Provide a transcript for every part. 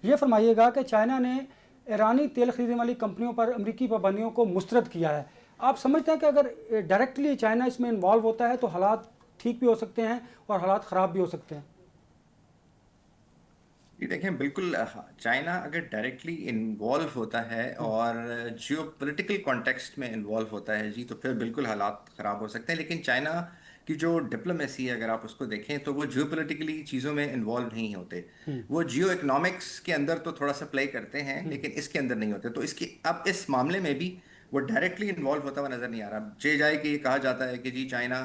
ये फरमाइएगा कि चाइना ने ईरानी तेल खरीदने वाली कंपनियों पर अमरीकी पाबंदियों को मुस्तरद किया है। आप समझते हैं कि अगर डायरेक्टली चाइना इसमें इन्वॉल्व होता है तो हालात ठीक भी हो सकते हैं और हालात ख़राब भी हो सकते हैं? ये देखें बिल्कुल चाइना अगर डायरेक्टली इन्वॉल्व होता है और जियो पोलिटिकल कॉन्टेक्स्ट में इन्वॉल्व होता है जी, तो फिर बिल्कुल हालात ख़राब हो सकते हैं। लेकिन चाइना की जो डिप्लोमेसी है, अगर आप उसको देखें तो वो जियो पोलिटिकली चीज़ों में इन्वॉल्व नहीं होते। वो जियो इकोनॉमिक्स के अंदर तो थोड़ा सा प्ले करते हैं, लेकिन इसके अंदर नहीं होते। तो इसकी अब इस मामले में भी वो डायरेक्टली इन्वॉल्व होता हुआ नज़र नहीं आ रहा। जे जाए कि ये कहा जाता है कि जी चाइना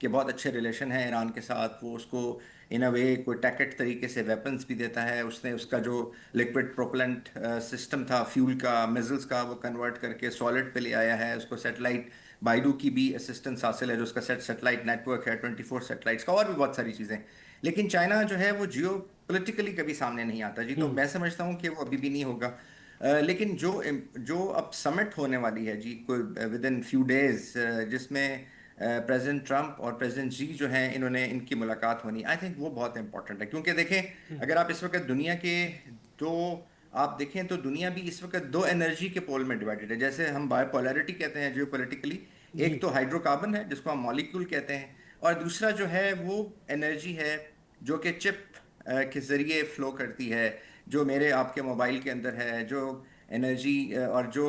के बहुत अच्छे रिलेशन हैं ईरान के साथ, वो उसको इन अ वे कोई टैकेट तरीके से वेपन्स भी देता है। उसने उसका जो लिक्विड प्रोपेलेंट सिस्टम था फ्यूल का, मिजल्स का, वो कन्वर्ट करके सॉलिड पे ले आया है। उसको सेटेलाइट बाइडू की भी असिस्टेंस हासिल है, जो उसका सेटेलाइट नेटवर्क है 24 सेटेलाइट्स का, और भी बहुत सारी चीज़ें। लेकिन चाइना जो है वो जियो पोलिटिकली कभी सामने नहीं आता जी। तो मैं समझता हूँ कि वो अभी भी नहीं होगा। लेकिन जो जो अब समिट होने वाली है जी, कोई विद इन फ्यू डेज, जिसमें प्रेसिडेंट ट्रम्प और प्रेसिडेंट जी जो हैं, इन्होंने इनकी मुलाकात होनी, आई थिंक वो बहुत इंपॉर्टेंट है। क्योंकि देखें, अगर आप इस वक्त दुनिया के दो आप देखें तो दुनिया भी इस वक्त दो एनर्जी के पोल में डिवाइडेड है। जैसे हम बायोपोलैरिटी कहते हैं जियोपॉलिटिकली, एक जी। तो हाइड्रोकार्बन है जिसको हम मॉलिक्यूल कहते हैं, और दूसरा जो है वो एनर्जी है जो कि चिप के जरिए फ्लो करती है, जो मेरे आपके मोबाइल के अंदर है, जो एनर्जी और जो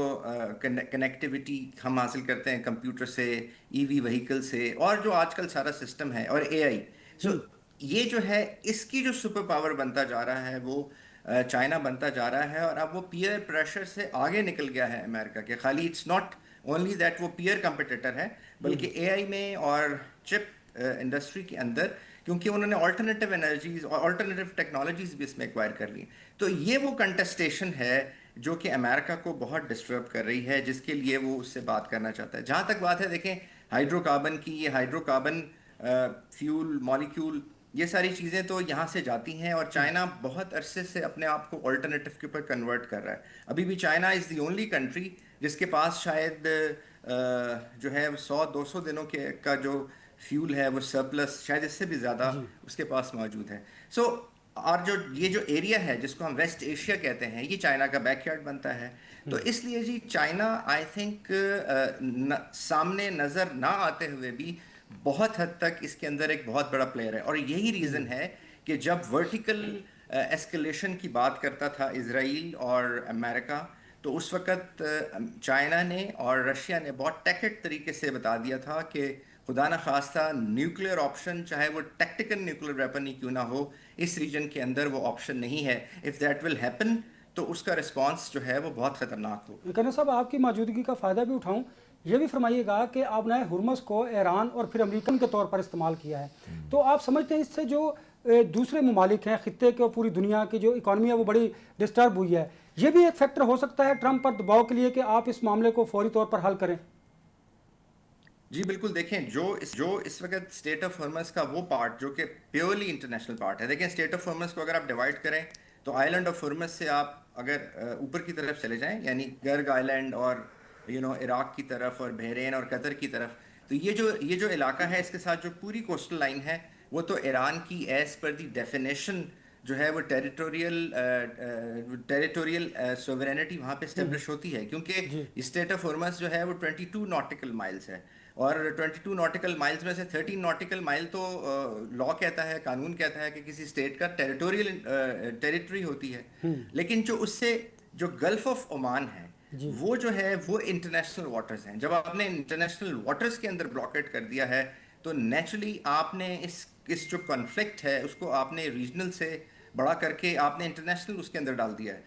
कनेक्टिविटी हम हासिल करते हैं कंप्यूटर से, ईवी व्हीकल से, और जो आजकल सारा सिस्टम है, और एआई। सो ये जो है, इसकी जो सुपर पावर बनता जा रहा है वो चाइना बनता जा रहा है। और अब वो पीयर प्रेशर से आगे निकल गया है अमेरिका के। खाली इट्स नॉट ओनली दैट वो पीयर कंपिटिटर है, बल्कि एआई में और चिप इंडस्ट्री के अंदर, क्योंकि उन्होंने ऑल्टरनेटिव एनर्जीज और ऑल्टरनेटिव टेक्नोलॉजीज भी इसमें एक्वायर कर ली। तो ये वो कंटेस्टेशन है जो कि अमेरिका को बहुत डिस्टर्ब कर रही है, जिसके लिए वो उससे बात करना चाहता है। जहाँ तक बात है, देखें, हाइड्रोकार्बन की, ये हाइड्रोकार्बन फ्यूल मॉलिक्यूल, ये सारी चीज़ें तो यहाँ से जाती हैं, और चाइना बहुत अरसे से अपने आप को ऑल्टरनेटिव के ऊपर कन्वर्ट कर रहा है। अभी भी China is the only country जिसके पास शायद जो है 100-200 दिनों के का जो फ्यूल है वो सरप्लस, शायद इससे भी ज़्यादा जी। उसके पास मौजूद है। सो और जो ये जो एरिया है जिसको हम वेस्ट एशिया कहते हैं, ये चाइना का बैकयार्ड बनता है। तो इसलिए जी चाइना, आई थिंक, सामने नज़र ना आते हुए भी बहुत हद तक इसके अंदर एक बहुत बड़ा प्लेयर है। और यही रीज़न है कि जब वर्टिकल एस्केलेशन की बात करता था इजराइल और अमेरिका, तो उस वक़्त चाइना ने और रशिया ने बहुत टैकेट तरीके से बता दिया था कि खुदा न खास्ता न्यूक्लियर ऑप्शन, चाहे वो टैक्टिकल न्यूक्लियर वेपन ही क्यों ना हो, इस रीजन के अंदर वो ऑप्शन नहीं है। इफ़ दैट विल हैपन, तो उसका रिस्पांस जो है वो बहुत ख़तरनाक होगा। कहना साहब, आपकी मौजूदगी का फ़ायदा भी उठाऊं, ये भी फरमाइएगा कि आपने हुर्मस को ईरान और फिर अमेरिकन के तौर पर इस्तेमाल किया है। तो आप समझते हैं इससे जो दूसरे ममालिक हैं खित्ते के और पूरी दुनिया की जो इकॉनमी है वो बड़ी डिस्टर्ब हुई है, ये भी एक फैक्टर हो सकता है ट्रंप पर दबाव के लिए कि आप इस मामले को फौरी तौर पर हल करें? जी बिल्कुल। देखें, जो इस वक्त स्टेट ऑफ हॉर्मस का वो पार्ट जो कि प्योरली इंटरनेशनल पार्ट है। देखें, स्टेट ऑफ हॉर्मस को अगर आप डिवाइड करें तो आइलैंड ऑफ हॉर्मस से आप अगर ऊपर की तरफ चले जाएं, यानी गर्ग आइलैंड और इराक की तरफ और बहरेन और कतर की तरफ, तो ये जो इलाका है, इसके साथ जो पूरी कोस्टल लाइन है, वो तो ईरान की एज पर दी डेफिनेशन जो है वो टेरिटोरियल सोवरेनिटी वहाँ पे स्टेब्लिश होती है। जी। क्योंकि स्टेट ऑफ हॉर्मस जो है वो 22 नॉटिकल माइल्स है, और 22 नॉटिकल माइल्स में से 13 नॉटिकल माइल तो लॉ कहता है, कानून कहता है कि किसी स्टेट का टेरिटोरियल टेरिटरी होती है। लेकिन जो उससे जो गल्फ ऑफ ओमान है, जी। वो जो है वो इंटरनेशनल वाटर्स हैं। जब आपने इंटरनेशनल वाटर्स के अंदर ब्लॉकेट कर दिया है, तो नेचुरली आपने इस जो कॉन्फ्लिक्ट है उसको आपने रीजनल से बड़ा करके आपने इंटरनेशनल उसके अंदर डाल दिया है।